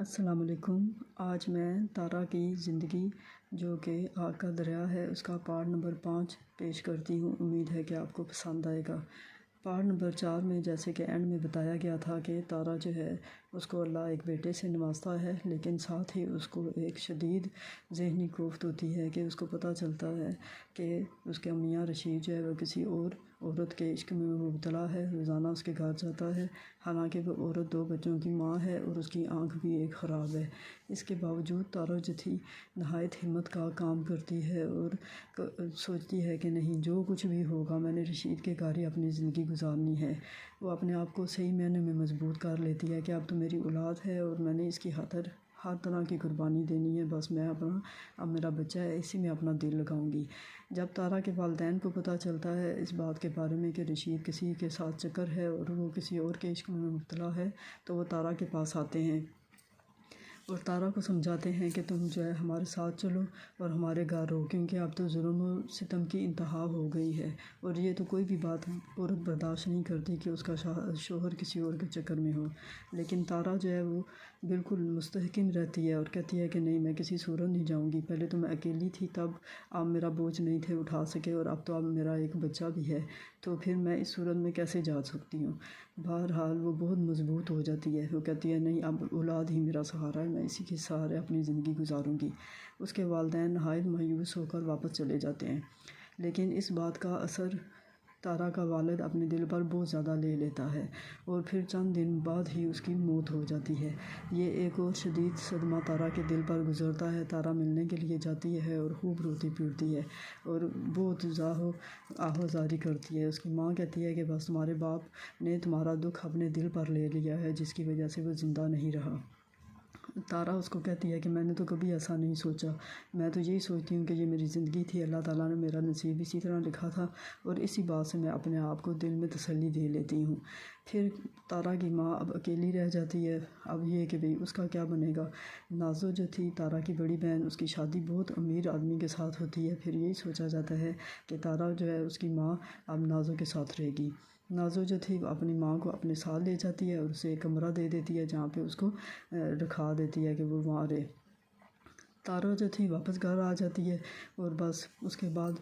السلام علیکم۔ آج میں تارا کی زندگی جو کہ آگ کا دریا ہے اس کا پارٹ نمبر 5 پیش کرتی ہوں۔ امید ہے کہ آپ کو پسند آئے گا۔ پارٹ نمبر 4 میں جیسے کہ اینڈ میں بتایا گیا تھا کہ تارا جو ہے اس کو اللہ ایک بیٹے سے نوازتا ہے، لیکن ساتھ ہی اس کو ایک شدید ذہنی کوفت ہوتی ہے کہ اس کو پتہ چلتا ہے کہ اس کے میاں رشید جو ہے وہ کسی اور عورت کے عشق میں مبتلا ہے۔ روزانہ اس کے گھر جاتا ہے، حالانکہ وہ عورت 2 بچوں کی ماں ہے اور اس کی آنکھ بھی ایک خراب ہے۔ اس کے باوجود تارا جو تھی نہایت ہمت کا کام کرتی ہے اور سوچتی ہے کہ نہیں، جو کچھ بھی ہوگا میں نے رشید کے گھر ہی اپنی زندگی گزارنی ہے۔ وہ اپنے آپ کو صحیح معنی میں مضبوط کر لیتی ہے کہ اب تو میری اولاد ہے اور میں نے اس کی خاطر ہر طرح کی قربانی دینی ہے، بس میں اب میرا بچہ ہے، اسی میں اپنا دل لگاؤں گی۔ جب تارا کے والدین کو پتہ چلتا ہے اس بات کے بارے میں کہ رشید کسی کے ساتھ چکر ہے اور وہ کسی اور کے عشق میں مبتلا ہے، تو وہ تارا کے پاس آتے ہیں اور تارا کو سمجھاتے ہیں کہ تم جو ہے ہمارے ساتھ چلو اور ہمارے گھر رہو، کیونکہ اب تو ظلم و ستم کی انتہا ہو گئی ہے اور یہ تو کوئی بھی بات عورت برداشت نہیں کرتی کہ اس کا شوہر کسی اور کے چکر میں ہو۔ لیکن تارا جو ہے وہ بالکل مستحکم رہتی ہے اور کہتی ہے کہ نہیں، میں کسی صورت نہیں جاؤں گی۔ پہلے تو میں اکیلی تھی، تب آپ میرا بوجھ نہیں تھے اٹھا سکے، اور اب تو اب میرا ایک بچہ بھی ہے، تو پھر میں اس صورت میں کیسے جا سکتی ہوں۔ بہرحال وہ بہت مضبوط ہو جاتی ہے، وہ کہتی ہے نہیں، اب اولاد ہی میرا سہارا ہے، میں اسی کے سہارے اپنی زندگی گزاروں گی۔ اس کے والدین نہایت مایوس ہو کر واپس چلے جاتے ہیں، لیکن اس بات کا اثر تارا کا والد اپنے دل پر بہت زیادہ لے لیتا ہے اور پھر چند دن بعد ہی اس کی موت ہو جاتی ہے۔ یہ ایک اور شدید صدمہ تارا کے دل پر گزرتا ہے۔ تارا ملنے کے لیے جاتی ہے اور خوب روتی پیٹتی ہے اور بہت آہوازاری کرتی ہے۔ اس کی ماں کہتی ہے کہ بس تمہارے باپ نے تمہارا دکھ اپنے دل پر لے لیا ہے، جس کی وجہ سے وہ زندہ نہیں رہا۔ تارا اس کو کہتی ہے کہ میں نے تو کبھی ایسا نہیں سوچا، میں تو یہی سوچتی ہوں کہ یہ میری زندگی تھی، اللہ تعالیٰ نے میرا نصیب اسی طرح لکھا تھا، اور اسی بات سے میں اپنے آپ کو دل میں تسلی دے لیتی ہوں۔ پھر تارا کی ماں اب اکیلی رہ جاتی ہے۔ اب یہ کہ بھئی اس کا کیا بنے گا۔ نازو جو تھی تارا کی بڑی بہن، اس کی شادی بہت امیر آدمی کے ساتھ ہوتی ہے۔ پھر یہی سوچا جاتا ہے کہ تارا جو ہے اس کی ماں اب نازو کے ساتھ رہے گی۔ نازو جو تھی وہ اپنی ماں کو اپنے ساتھ لے جاتی ہے اور اسے ایک کمرہ دے دیتی ہے جہاں پہ اس کو رکھا دیتی ہے کہ وہ وہاں رہے۔ تارا جو تھی واپس گھر آ جاتی ہے اور بس اس کے بعد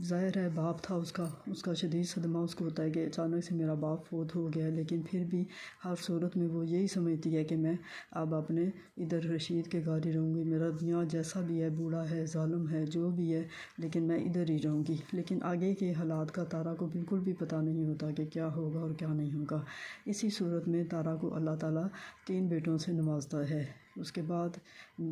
ظاہر ہے باپ تھا اس کا شدید صدمہ اس کو ہوتا ہے کہ اچانک سے میرا باپ فوت ہو گیا ہے، لیکن پھر بھی ہر صورت میں وہ یہی سمجھتی ہے کہ میں اب اپنے ادھر رشید کے گھر ہی رہوں گی، میرا میاں جیسا بھی ہے، بوڑھا ہے، ظالم ہے، جو بھی ہے، لیکن میں ادھر ہی رہوں گی۔ لیکن آگے کے حالات کا تارا کو بالکل بھی پتہ نہیں ہوتا کہ کیا ہوگا اور کیا نہیں ہوگا۔ اسی صورت میں تارا کو اللہ تعالیٰ 3 بیٹوں سے نوازتا ہے۔ اس کے بعد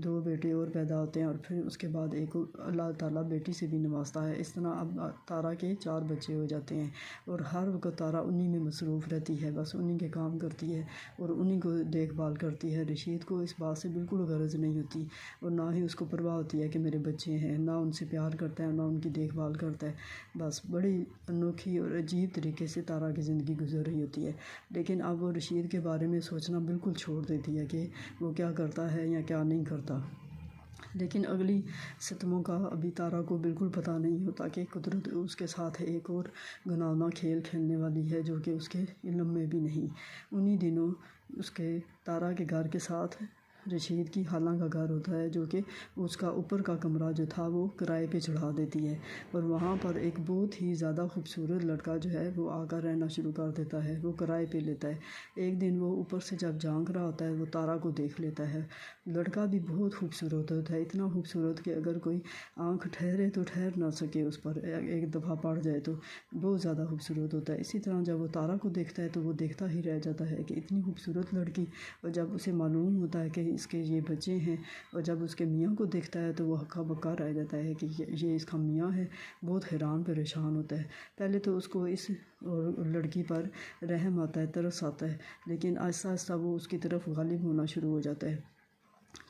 2 بیٹے اور پیدا ہوتے ہیں اور پھر اس کے بعد ایک اللہ تعالیٰ بیٹی سے بھی نوازتا ہے۔ اس طرح اب تارا کے 4 بچے ہو جاتے ہیں اور ہر وقت تارا انہی میں مصروف رہتی ہے، بس انہی کے کام کرتی ہے اور انہی کو دیکھ بھال کرتی ہے۔ رشید کو اس بات سے بالکل غرض نہیں ہوتی اور نہ ہی اس کو پرواہ ہوتی ہے کہ میرے بچے ہیں، نہ ان سے پیار کرتا ہے، نہ ان کی دیکھ بھال کرتا ہے۔ بس بڑی انوکھی اور عجیب طریقے سے تارا کی زندگی گزر رہی ہوتی ہے، لیکن اب وہ رشید کے بارے میں سوچنا بالکل چھوڑ دیتی ہے کہ وہ کیا کرتا ہے یا کیا نہیں کرتا۔ لیکن اگلی ستموں کا ابھی تارا کو بالکل پتہ نہیں ہوتا کہ قدرت اس کے ساتھ ایک اور گھناؤنا کھیل کھیلنے والی ہے جو کہ اس کے علم میں بھی نہیں۔ انہی دنوں اس کے تارا کے گھر کے ساتھ رشید کی خالہ کا گھر ہوتا ہے، جو کہ اس کا اوپر کا کمرہ جو تھا وہ کرائے پہ چڑھا دیتی ہے اور وہاں پر ایک بہت ہی زیادہ خوبصورت لڑکا جو ہے وہ آ کر رہنا شروع کر دیتا ہے، وہ کرائے پہ لیتا ہے۔ ایک دن وہ اوپر سے جب جھانک رہا ہوتا ہے وہ تارا کو دیکھ لیتا ہے۔ لڑکا بھی بہت خوبصورت ہوتا ہے، اتنا خوبصورت کہ اگر کوئی آنکھ ٹھہرے تو ٹھہر نہ سکے اس پر، ایک دفعہ پڑ جائے تو بہت زیادہ خوبصورت ہوتا ہے۔ اسی طرح جب وہ تارا کو دیکھتا ہے تو وہ دیکھتا ہی رہ جاتا ہے کہ اتنی خوبصورت لڑکی، اور جب اسے معلوم ہوتا ہے کہ اس کے یہ بچے ہیں، اور جب اس کے میاں کو دیکھتا ہے تو وہ ہکا بکا رہ جاتا ہے کہ یہ اس کا میاں ہے، بہت حیران پریشان ہوتا ہے۔ پہلے تو اس کو اس لڑکی پر رحم آتا ہے، ترس آتا ہے، لیکن آہستہ آہستہ وہ اس کی طرف غالب ہونا شروع ہو جاتا ہے۔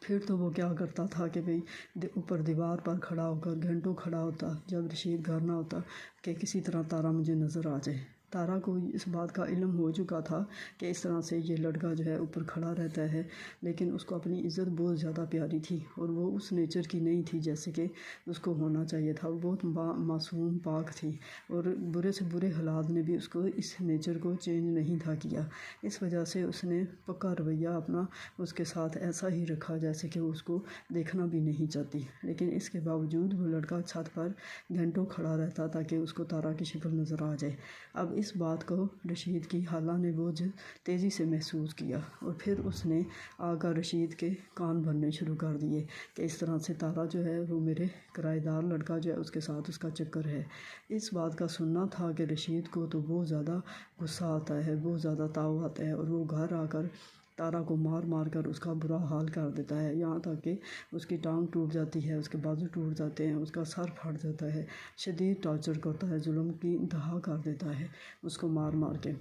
پھر تو وہ کیا کرتا تھا کہ بھئی اوپر دیوار پر کھڑا ہو کر گھنٹوں کھڑا ہوتا جب رشید گھر نہ ہوتا کہ کسی طرح تارا مجھے نظر آ جائے۔ تارا کو اس بات کا علم ہو چکا تھا کہ اس طرح سے یہ لڑکا جو ہے اوپر کھڑا رہتا ہے، لیکن اس کو اپنی عزت بہت زیادہ پیاری تھی اور وہ اس نیچر کی نہیں تھی جیسے کہ اس کو ہونا چاہیے تھا۔ وہ بہت معصوم پاک تھی اور برے سے برے حالات نے بھی اس کو اس نیچر کو چینج نہیں تھا کیا۔ اس وجہ سے اس نے پکا رویہ اپنا اس کے ساتھ ایسا ہی رکھا جیسے کہ وہ اس کو دیکھنا بھی نہیں چاہتی، لیکن اس کے باوجود وہ لڑکا چھت پر گھنٹوں کھڑا رہتا تاکہ اس کو تارا کی شکل نظر آ جائے۔ اب اس بات کو رشید کی خالہ نے بہت تیزی سے محسوس کیا اور پھر اس نے آ کر رشید کے کان بھرنے شروع کر دیے کہ اس طرح سے تارا جو ہے وہ میرے کرایہ دار لڑکا جو ہے اس کے ساتھ اس کا چکر ہے۔ اس بات کا سننا تھا کہ رشید کو تو بہت زیادہ غصہ آتا ہے، بہت زیادہ تاؤ آتا ہے اور وہ گھر آ کر تارا کو مار مار کر اس کا برا حال کر دیتا ہے، یہاں تک کہ اس کی ٹانگ ٹوٹ جاتی ہے، اس کے بازو ٹوٹ جاتے ہیں، اس کا سر پھٹ جاتا ہے، شدید ٹارچر کرتا ہے، ظلم کی انتہا کر دیتا ہے اس کو مار مار کے۔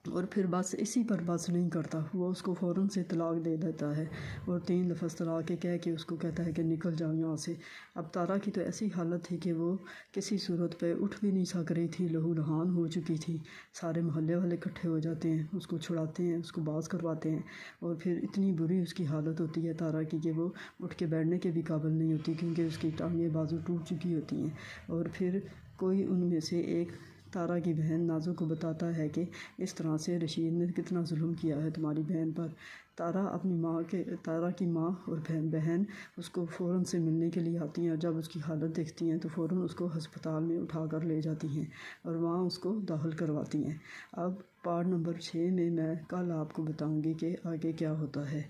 اور پھر بس اسی پر بس نہیں کرتا، وہ اس کو فوراً سے طلاق دے دیتا ہے اور 3 لفظ طلاق کے کہہ کے اس کو کہتا ہے کہ نکل جاؤ یہاں سے۔ اب تارا کی تو ایسی حالت تھی کہ وہ کسی صورت پہ اٹھ بھی نہیں سک رہی تھی، لہو لہان ہو چکی تھی۔ سارے محلے والے اکٹھے ہو جاتے ہیں، اس کو چھڑاتے ہیں، اس کو باز کرواتے ہیں اور پھر اتنی بری اس کی حالت ہوتی ہے تارا کی کہ وہ اٹھ کے بیٹھنے کے بھی قابل نہیں ہوتی کیونکہ اس کی ٹانگیں بازو ٹوٹ چکی ہوتی ہیں۔ اور پھر کوئی ان میں سے ایک تارا کی بہن نازو کو بتاتا ہے کہ اس طرح سے رشید نے کتنا ظلم کیا ہے تمہاری بہن پر۔ تارا کی ماں اور بہن اس کو فوراً سے ملنے کے لیے آتی ہیں اور جب اس کی حالت دیکھتی ہیں تو فوراً اس کو ہسپتال میں اٹھا کر لے جاتی ہیں اور وہاں اس کو داخل کرواتی ہیں۔ اب پارٹ نمبر 6 میں کل آپ کو بتاؤں گی کہ آگے کیا ہوتا ہے۔